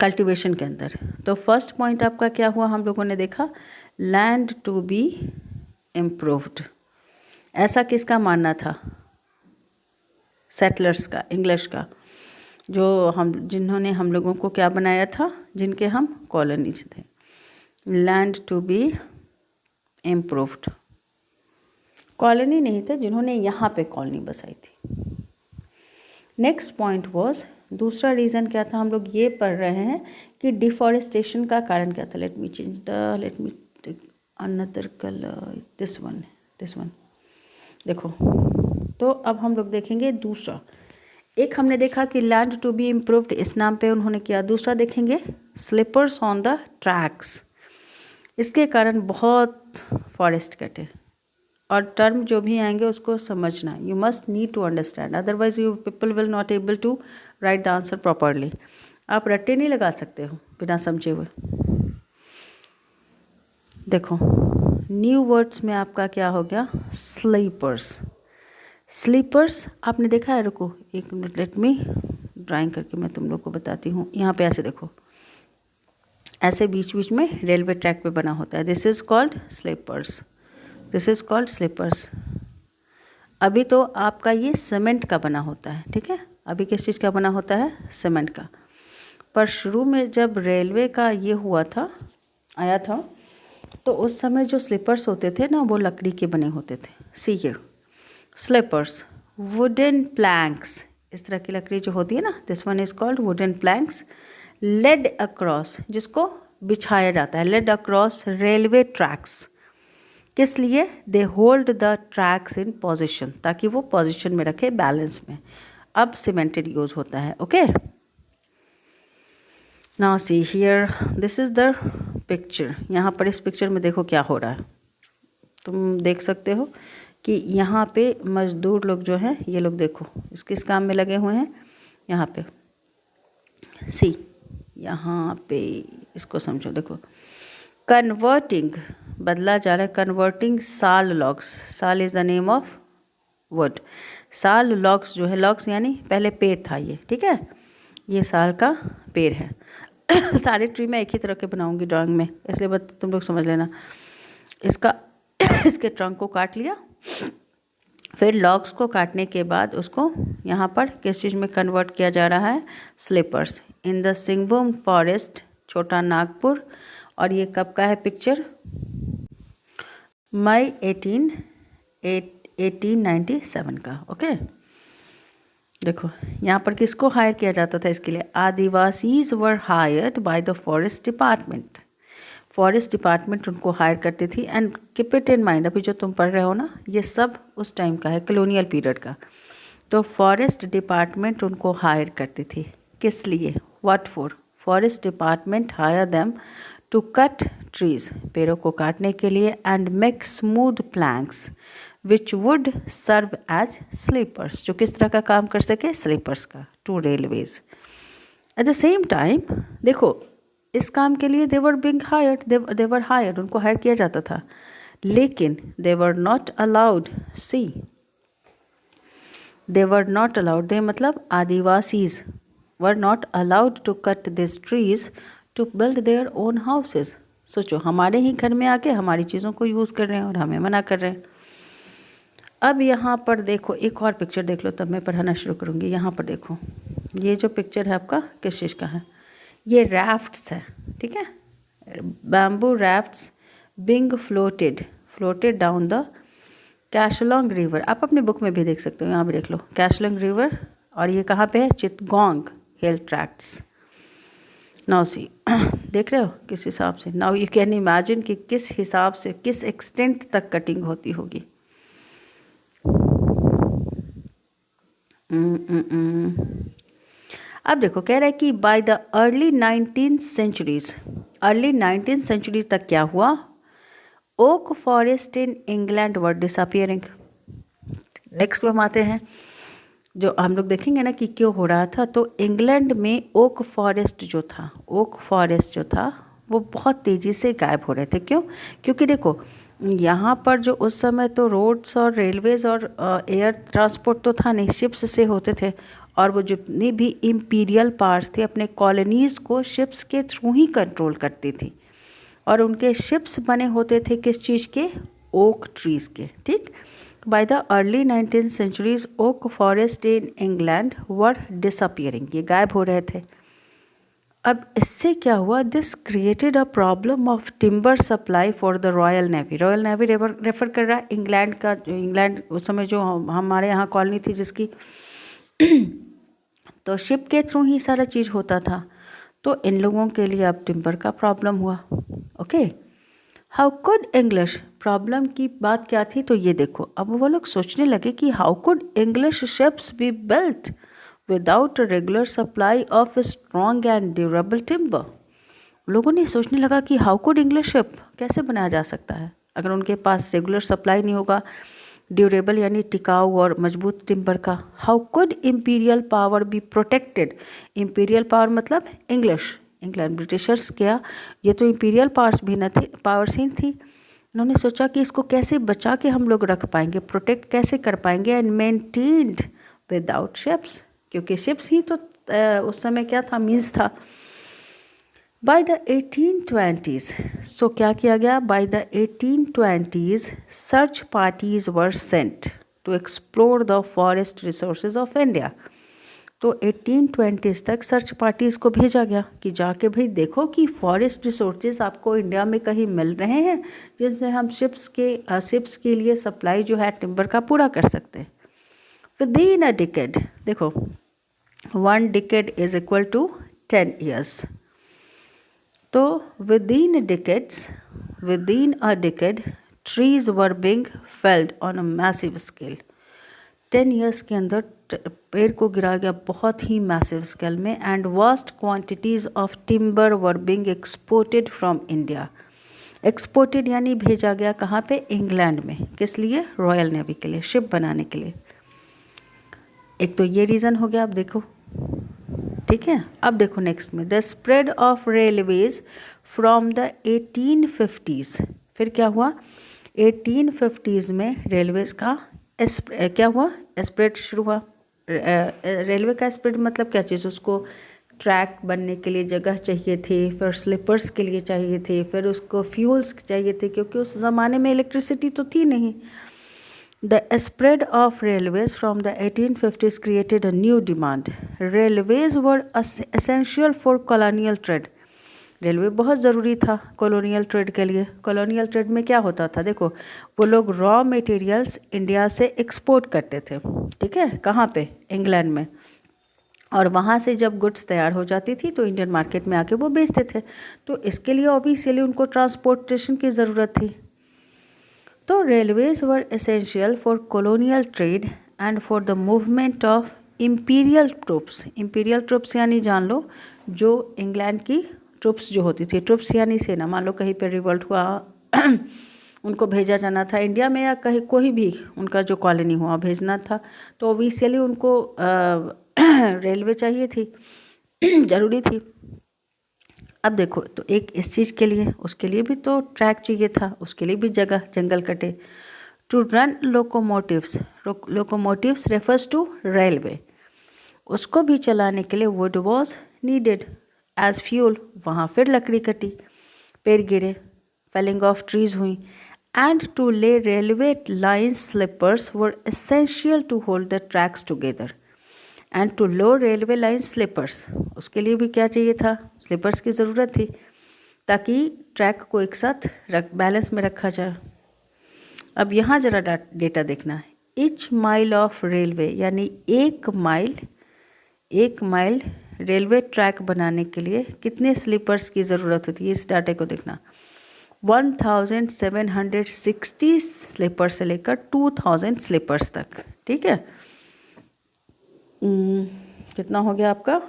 कल्टीवेशन के अंदर. तो फर्स्ट पॉइंट आपका क्या हुआ, हम लोगों ने देखा लैंड टू बी इम्प्रूव्ड. ऐसा किसका मानना था, सेटलर्स का, इंग्लिश का, जिन्होंने हम लोगों को क्या बनाया था, जिनके हम कॉलोनीज थे. Land to be improved, colony नहीं थे, जिन्होंने यहाँ पे कॉलोनी बसाई थी. नेक्स्ट पॉइंट वाज, दूसरा रीज़न क्या था, हम लोग ये पढ़ रहे हैं कि डिफॉरेस्टेशन का कारण क्या था. Let me another colour, this one. देखो, तो अब हम लोग देखेंगे दूसरा. एक हमने देखा कि लैंड टू बी इम्प्रूव्ड, इस नाम पे उन्होंने किया. दूसरा देखेंगे स्लिपर्स ऑन द ट्रैक्स. इसके कारण बहुत फॉरेस्ट कटे. और टर्म जो भी आएंगे उसको समझना, you must need to understand, otherwise you people will not able to write the answer properly. आप रट्टे नहीं लगा सकते हो बिना समझे हुए. देखो, न्यू वर्ड्स में आपका क्या हो गया, स्लीपर्स. स्लीपर्स आपने देखा है, रुको एक मिनट, लेट मी ड्राइंग करके मैं तुम लोग को बताती हूँ. यहाँ पे ऐसे देखो, ऐसे बीच बीच में रेलवे ट्रैक पे बना होता है. This is called sleepers, this is called sleepers. अभी तो आपका ये सीमेंट का बना होता है. ठीक है, अभी किस चीज़ का बना होता है, सीमेंट का. पर शुरू में जब रेलवे का ये हुआ था, आया था, तो उस समय जो स्लीपर्स होते थे ना, वो लकड़ी के बने होते थे. See here, sleepers, wooden planks. इस तरह की लकड़ी जो होती है ना, this one is called wooden planks laid across, जिसको बिछाया जाता है, लेड अक्रॉस रेलवे ट्रैक्स। किस लिए? They hold the tracks in position, ताकि वो पोजिशन में रखे, बैलेंस में। अब सीमेंटेड यूज़ होता है। Okay, now see here, this is the picture. यहाँ पर इस पिक्चर में देखो क्या हो रहा है। तुम देख सकते हो कि यहाँ पे मजदूर लोग जो हैं, ये लोग देखो इस किस काम में लगे हुए हैं। यहाँ पे सी, यहाँ पे इसको समझो, देखो कन्वर्टिंग, बदला जा रहा है, कन्वर्टिंग साल लॉग्स। साल is the name of would. साल लॉग्स जो है, लॉग्स यानी पहले पेड़ था ये, ठीक है, ये साल का पेड़ है। सारे ट्री मैं एक ही तरह के बनाऊंगी ड्राइंग में, इसलिए बस तुम लोग समझ लेना। इसका इसके ट्रंक को काट लिया, फिर लॉग्स को काटने के बाद उसको यहाँ पर किस चीज़ में कन्वर्ट किया जा रहा है? Sleepers. In the Singhbhum forest, Chota Nagpur. और ये कब का है पिक्चर? मई 1897 का। ओके, देखो यहाँ पर किसको हायर किया जाता था इसके लिए? Adivasis were hired by the forest department. Forest department उनको हायर करती थी। And keep it in mind, अभी जो तुम पढ़ रहे हो ना, ये सब उस टाइम का है, कॉलोनियल पीरियड का। तो फॉरेस्ट डिपार्टमेंट उनको हायर करती थी, किस लिए? What for? Forest department hire them to cut trees, पेड़ों को काटने के लिए, and make smooth planks which would serve as sleepers, जो किस तरह का काम कर सके? स्लीपर्स का, to railways. At the same time देखो, इस काम के लिए they were being hired, they were hired, उनको हायर किया जाता था, लेकिन they were not allowed, see they were not allowed, they मतलब Adivasis, were not allowed to cut this trees to build their own houses. सोचो, हमारे ही घर में आके हमारी चीज़ों को यूज़ कर रहे हैं और हमें मना कर रहे हैं। अब यहाँ पर देखो, एक और पिक्चर देख लो, तब मैं पढ़ाना शुरू करूँगी। यहाँ पर देखो, ये जो पिक्चर है आपका किस चीज़ का है? ये राफ्ट्स है, ठीक है, bamboo rafts being floated down the कैशलोंग रिवर। आप अपने बुक में भी देख सकते हो, यहाँ भी देख लो, कैशलोंग रिवर। और ये कहाँ पे है? चितगोंग हिल ट्रैक्ट्स। नाउ सी, देख रहे हो किस हिसाब से? नाउ यू कैन इमेजिन कि किस हिसाब से, किस एक्सटेंट तक कटिंग होती होगी। अब देखो, कह रहा है कि by the early 19th centuries, early 19th centuries तक क्या हुआ? Oak forest in England were disappearing. Next हम आते हैं, जो हम लोग देखेंगे ना कि क्यों हो रहा था। तो इंग्लैंड में ओक फॉरेस्ट जो था, वो बहुत तेज़ी से गायब हो रहे थे। क्यों? क्योंकि देखो, यहाँ पर जो उस समय तो रोड्स और रेलवेज़ और एयर ट्रांसपोर्ट तो था नहीं, शिप्स से होते थे। और वो जितनी भी इम्पीरियल पावर्स थी, अपने कॉलोनीज़ को शिप्स के थ्रू ही कंट्रोल करती थी। और उनके शिप्स बने होते थे किस चीज़ के? ओक ट्रीज़ के, ठीक। By the early 19th centuries oak forest in England were disappearing, ये गायब हो रहे थे। अब इससे क्या हुआ? This created a problem of timber supply for the royal navy. Royal navy refer कर रहा है इंग्लैंड का, जो इंग्लैंड उस समय जो हमारे यहाँ कॉलोनी थी जिसकी, तो शिप के थ्रू ही सारा चीज़ होता था। तो इन लोगों के लिए अब टिम्बर का प्रॉब्लम हुआ। Okay, how could English, problem की बात क्या थी? तो ये देखो, अब वो लोग सोचने लगे कि how could English ships be built without regular supply of strong and durable timber. लोगों ने सोचने लगा कि हाउ कुड इंग्लिश शिप कैसे बनाया जा सकता है अगर उनके पास रेगुलर सप्लाई नहीं होगा ड्यूरेबल यानी टिकाऊ और मजबूत टिम्बर का। How could imperial power be protected, imperial power मतलब इंग्लैंड ब्रिटिशर्स क्या, ये तो इम्पीरियल पावर्स भी न थी, पावर्स ही थी। उन्होंने सोचा कि इसको कैसे बचा के हम लोग रख पाएंगे, प्रोटेक्ट कैसे कर पाएंगे, एंड मेंटेन्ड विदाउट शिप्स, क्योंकि शिप्स ही तो उस समय क्या था, मीन्स था। बाय द 1820s, सो क्या किया गया? By the 1820s search parties were sent to explore the forest resources of India. तो 1820s तक सर्च पार्टीज़ को भेजा गया कि जाके भाई देखो कि फॉरेस्ट रिसोर्सेज आपको इंडिया में कहीं मिल रहे हैं जिनसे हम शिप्स के लिए सप्लाई जो है टिम्बर का पूरा कर सकते हैं। विदिन अ डिकेड, देखो 1 decade is equal to 10 years. तो within a decade trees were being felled on a massive scale. 10 years के अंदर पेड़ को गिराया गया बहुत ही मैसिव स्केल में, and vast quantities of timber were being exported from India. Exported यानी भेजा गया कहाँ पे? इंग्लैंड में. किस लिए? रॉयल नेवी के लिए, शिप बनाने के लिए. एक तो ये रीज़न हो गया. अब देखो, ठीक है. अब देखो नेक्स्ट में, the spread of railways from the 1850s. फिर क्या हुआ? 1850s में रेलवेज का क्या हुआ? स्प्रेड शुरू हुआ. रेलवे का स्प्रेड मतलब क्या चीज़? उसको ट्रैक बनने के लिए जगह चाहिए थी, फिर स्लीपर्स के लिए चाहिए थे, फिर उसको फ्यूल्स चाहिए थे, क्योंकि उस ज़माने में इलेक्ट्रिसिटी तो थी नहीं. The spread of railways from the 1850s created a new demand. Railways were essential for colonial trade. Railway बहुत ज़रूरी था कॉलोनियल ट्रेड के लिए. कॉलोनियल ट्रेड में क्या होता था? देखो, वो लोग रॉ मटेरियल्स इंडिया से एक्सपोर्ट करते थे, ठीक है. कहाँ पे? इंग्लैंड में. और वहाँ से जब गुड्स तैयार हो जाती थी तो इंडियन मार्केट में आके वो बेचते थे. तो इसके लिए ऑब्वियसली उनको ट्रांसपोर्टेशन की ज़रूरत थी. तो railways were essential for colonial trade and for the movement of imperial troops. Imperial troops यानी जान लो, जो इंग्लैंड की ट्रूप्स जो होती थी. ट्रूप्स यानी सेना. मान लो कहीं पर रिवोल्ट हुआ उनको भेजा जाना था इंडिया में, या कहीं कोई भी उनका जो कॉलोनी हुआ भेजना था, तो ऑब्वियसली उनको रेलवे चाहिए थी, ज़रूरी थी. अब देखो, तो एक इस चीज़ के लिए, उसके लिए भी तो ट्रैक चाहिए था, उसके लिए भी जगह जंगल कटे. To run locomotives refers to railway. उसको भी चलाने के लिए wood was needed as fuel. वहाँ फिर लकड़ी कटी, पेड़ गिरे, फेलिंग ऑफ ट्रीज हुई. And to lay railway lines sleepers were essential to hold the tracks together. And to lay railway line sleepers, उसके लिए भी क्या चाहिए था? स्लीपर्स की ज़रूरत थी, ताकि ट्रैक को एक साथ बैलेंस में रखा जाए. अब यहाँ ज़रा डेटा देखना. ईच माइल ऑफ रेलवे, यानी एक माइल रेलवे ट्रैक बनाने के लिए कितने स्लीपर्स की ज़रूरत होती है? इस डाटे को देखना. 1760 स्लीपर से लेकर 2000 स्लीपर्स तक, ठीक है. कितना हो गया आपका?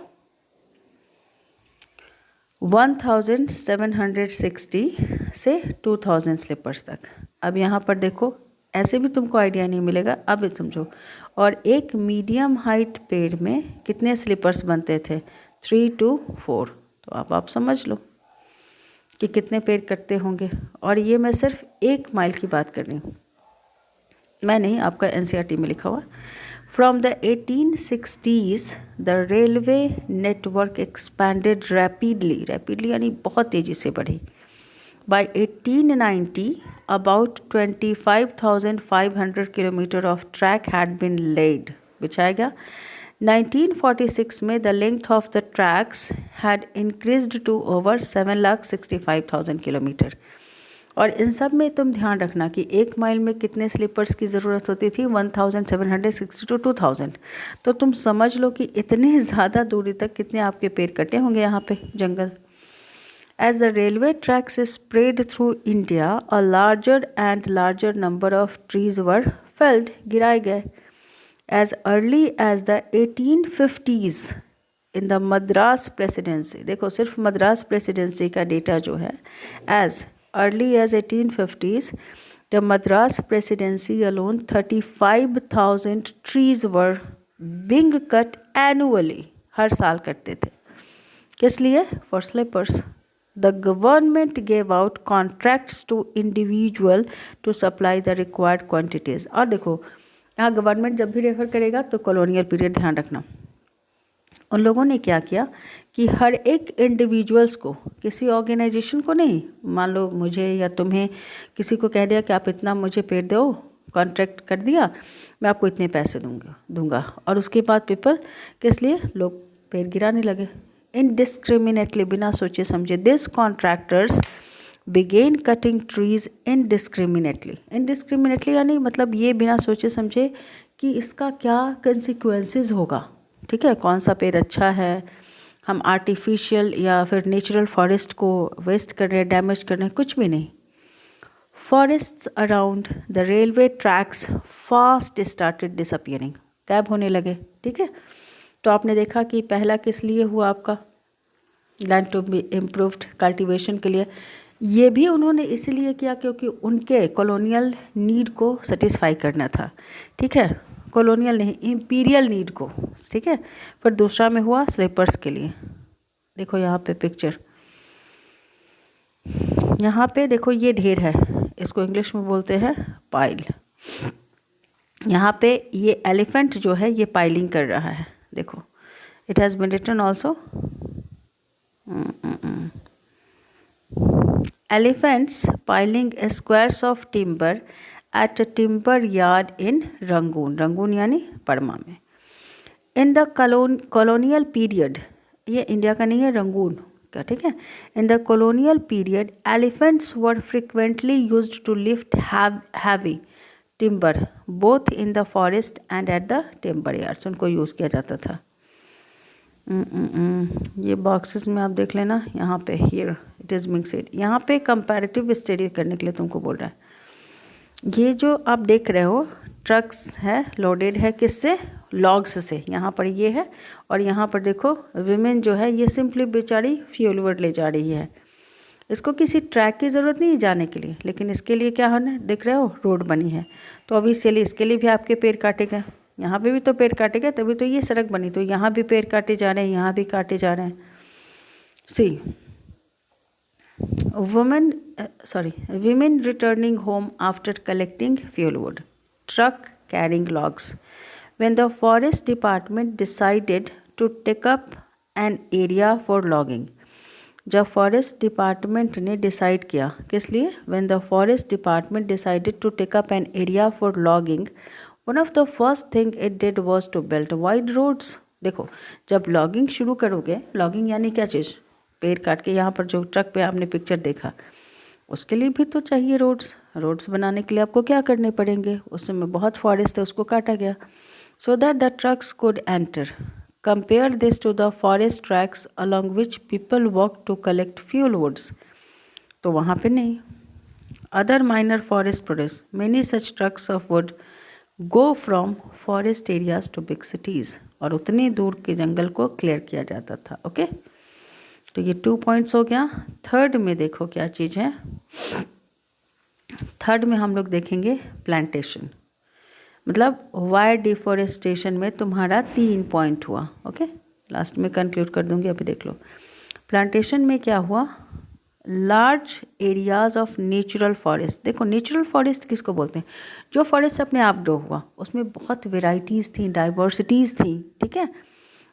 1760 से 2000 स्लीपर्स तक. अब यहाँ पर देखो, ऐसे भी तुमको आइडिया नहीं मिलेगा, अब भी समझो. और एक मीडियम हाइट पेड़ में कितने स्लीपर्स बनते थे? 3 to 4. तो अब आप समझ लो कि कितने पेड़ कटते होंगे. और ये मैं सिर्फ 1 माइल की बात कर रही हूँ, मैं नहीं, आपका NCERT में लिखा हुआ. From the 1860s, the railway network expanded rapidly यानी बहुत तेज़ी से बढ़ी. By 1890, about 25,500 kilometer of track had been laid. बिछाया गया. 1946 में the length of the tracks had increased to over 7,65,000 kilometer. और इन सब में तुम ध्यान रखना कि 1 माइल में कितने स्लीपर्स की ज़रूरत होती थी? 1760 to 2000. तो तुम समझ लो कि इतने ज़्यादा दूरी तक कितने आपके पेड़ कटे होंगे यहाँ पे जंगल. As the railway tracks spread through India, a larger and larger number of trees were felled. गिराए गए. As early as the 1850s in the Madras Presidency. देखो, सिर्फ मद्रास प्रेसिडेंसी का डेटा जो है, as early as 1850s, the Madras Presidency alone 35,000 trees were being cut annually. हर साल कटते थे. किस लिए? For sleepers. The government gave out contracts to individual to supply the required quantities. और देखो, यहाँ गवर्नमेंट जब भी रेफर करेगा तो कॉलोनियल पीरियड ध्यान रखना. उन लोगों ने क्या किया कि हर एक इंडिविजुअल्स को, किसी ऑर्गेनाइजेशन को नहीं, मान लो मुझे या तुम्हें किसी को कह दिया कि आप इतना मुझे पेड़ दो, कॉन्ट्रैक्ट कर दिया, मैं आपको इतने पैसे दूंगा. और उसके बाद पेपर, किस लिए? लोग पेड़ गिराने लगे इनडिस्क्रिमिनेटली, बिना सोचे समझे. This contractors began cutting trees indiscriminately यानी मतलब ये बिना सोचे समझे कि इसका क्या कंसिक्वेंसेस होगा, ठीक है, कौन सा पेड़ अच्छा है, हम आर्टिफिशियल या फिर नेचुरल फॉरेस्ट को वेस्ट कर रहे हैं, डैमेज कर रहे हैं, कुछ भी नहीं। Forests around the railway tracks fast started disappearing, गायब होने लगे। ठीक है, तो आपने देखा कि पहला किस लिए हुआ आपका, land to be improved cultivation के लिए। ये भी उन्होंने इसलिए किया क्योंकि उनके कॉलोनियल नीड को सेटिस्फाई करना था। ठीक है, कॉलोनियल नहीं, इम्पीरियल नीड को। ठीक है, फिर दूसरा में हुआ स्लीपर्स के लिए। देखो यहाँ पे पिक्चर, यहाँ पे देखो ये ढेर है, इसको इंग्लिश में बोलते हैं पाइल। यहाँ पे ये एलिफेंट जो है ये पाइलिंग कर रहा है। देखो it has been written also, elephants piling squares of timber at a timber yard in Rangoon, Rangoon यानी परमा में। In the colonial period, ये इंडिया का नहीं है, रंगून का। ठीक है, in the colonial period elephants were frequently used to lift heavy timber both in the forest and at the timber yards, उनको यूज़ किया जाता था। ये बॉक्सेस में आप देख लेना, यहाँ पे here it is being said, यहाँ पे कंपैरेटिव स्टडी करने के लिए तुमको बोल रहा है। ये जो आप देख रहे हो ट्रक्स है, लोडेड है किससे, लॉग्स से। यहाँ पर ये है, और यहाँ पर देखो विमेन जो है ये सिंपली बेचारी फ्यूल वुड ले जा रही है। इसको किसी ट्रैक की ज़रूरत नहीं है जाने के लिए, लेकिन इसके लिए क्या होना, देख रहे हो रोड बनी है, तो ऑब्वियसली इसके लिए भी आपके पेड़ काटे गए। यहाँ पे भी तो पेड़ काटे गए, तभी तो ये सड़क बनी, तो यहाँ भी पेड़ काटे जा रहे हैं, यहाँ भी काटे जा रहे हैं। सी women returning home after collecting fuel wood, truck carrying logs. When the forest department decided to take up an area for logging, जब फॉरेस्ट डिपार्टमेंट ने डिसाइड किया, किस लिए, when the forest department decided to take up an area for logging, one of the first thing it did was to build wide roads. देखो जब logging शुरू करोगे, logging यानी क्या चीज़, पेड़ काट के, यहाँ पर जो ट्रक पे आपने पिक्चर देखा, उसके लिए भी तो चाहिए रोड्स। रोड्स बनाने के लिए आपको क्या करने पड़ेंगे, उस समय बहुत फॉरेस्ट है, उसको काटा गया, so that the trucks could enter. Compare this to the forest tracks along which people walk to collect fuel woods. तो वहाँ पे नहीं। Other minor forest products, many such trucks of wood go from forest areas to big cities. और उतनी दूर के जंगल को clear किया जाता था। ओके, तो ये 2 पॉइंट्स हो गया। थर्ड में देखो क्या चीज़ है, थर्ड में हम लोग देखेंगे प्लांटेशन, मतलब वायर डिफॉरेस्टेशन में तुम्हारा 3 पॉइंट हुआ। ओके, लास्ट में कंक्लूड कर दूंगी, अभी देख लो। प्लांटेशन में क्या हुआ, large areas of natural forest. देखो नेचुरल फॉरेस्ट किसको बोलते हैं, जो फॉरेस्ट अपने आप ग्रो हुआ, उसमें बहुत वेराइटीज़ थी, डाइवर्सिटीज़ थी। ठीक है,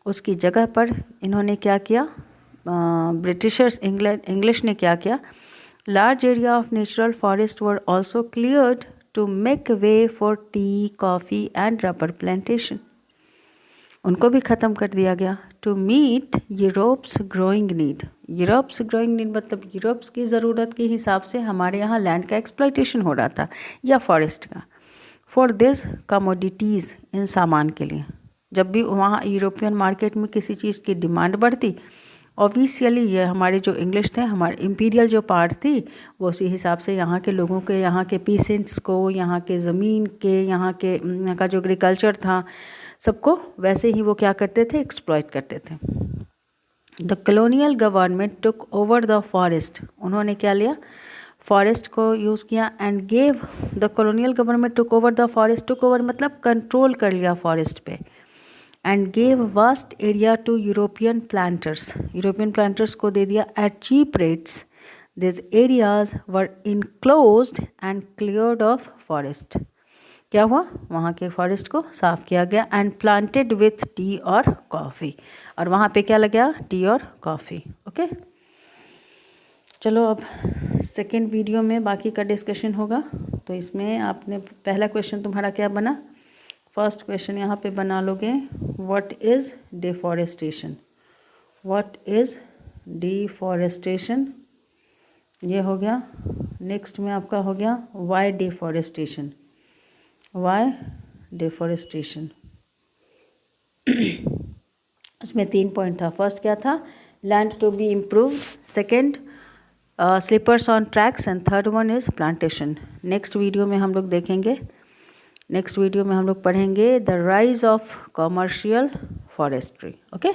उसकी जगह पर इन्होंने क्या किया, ब्रिटिशर्स, इंग्लिश ने क्या किया, large area of natural forest were also cleared to make way for tea, coffee and rubber plantation. उनको भी ख़त्म कर दिया गया। To meet Europe's growing need, Europe's growing need मतलब यूरोप्स की ज़रूरत के हिसाब से हमारे यहाँ लैंड का एक्सप्लॉइटेशन हो रहा था या फॉरेस्ट का। फॉर दिस कमोडिटीज़, इन सामान के लिए, जब भी वहाँ यूरोपियन मार्केट में किसी चीज़ की डिमांड बढ़ती, ऑब्वियसली ये हमारे जो इंग्लिश थे, हमारे इम्पीरियल जो पार्ट थी, वो उसी हिसाब से यहाँ के लोगों के, यहाँ के पीसेंट्स को, यहाँ के ज़मीन के, यहाँ का जो एग्रीकल्चर था, सबको वैसे ही वो क्या करते थे, एक्सप्लॉइट करते थे। The colonial government took over the forest, उन्होंने क्या लिया, फॉरेस्ट को यूज़ किया। And gave, the colonial government took over the forest, took over मतलब कंट्रोल कर लिया फॉरेस्ट पे। And gave vast area to European planters, European planters को दे दिया at cheap rates. This areas were enclosed and cleared of forest. क्या हुआ, वहाँ के फॉरेस्ट को साफ किया गया। एंड प्लांटेड विथ टी और कॉफ़ी, और वहाँ पे क्या लगा, टी और कॉफ़ी। ओके, चलो अब सेकेंड वीडियो में बाकी का डिस्कशन होगा। तो इसमें आपने पहला क्वेश्चन तुम्हारा क्या बना, फर्स्ट क्वेश्चन यहाँ पे बना लोगे, what is deforestation, what is deforestation, ये हो गया। नेक्स्ट में आपका हो गया वाई डिफॉरेस्टेशन, वाई डिफॉरेस्टेशन। उसमें 3 पॉइंट था। फर्स्ट क्या था, land to be improved, second sleepers on tracks, and third one is plantation. Next video में हम लोग देखेंगे, नेक्स्ट वीडियो में हम लोग पढ़ेंगे the rise of commercial forestry. Okay.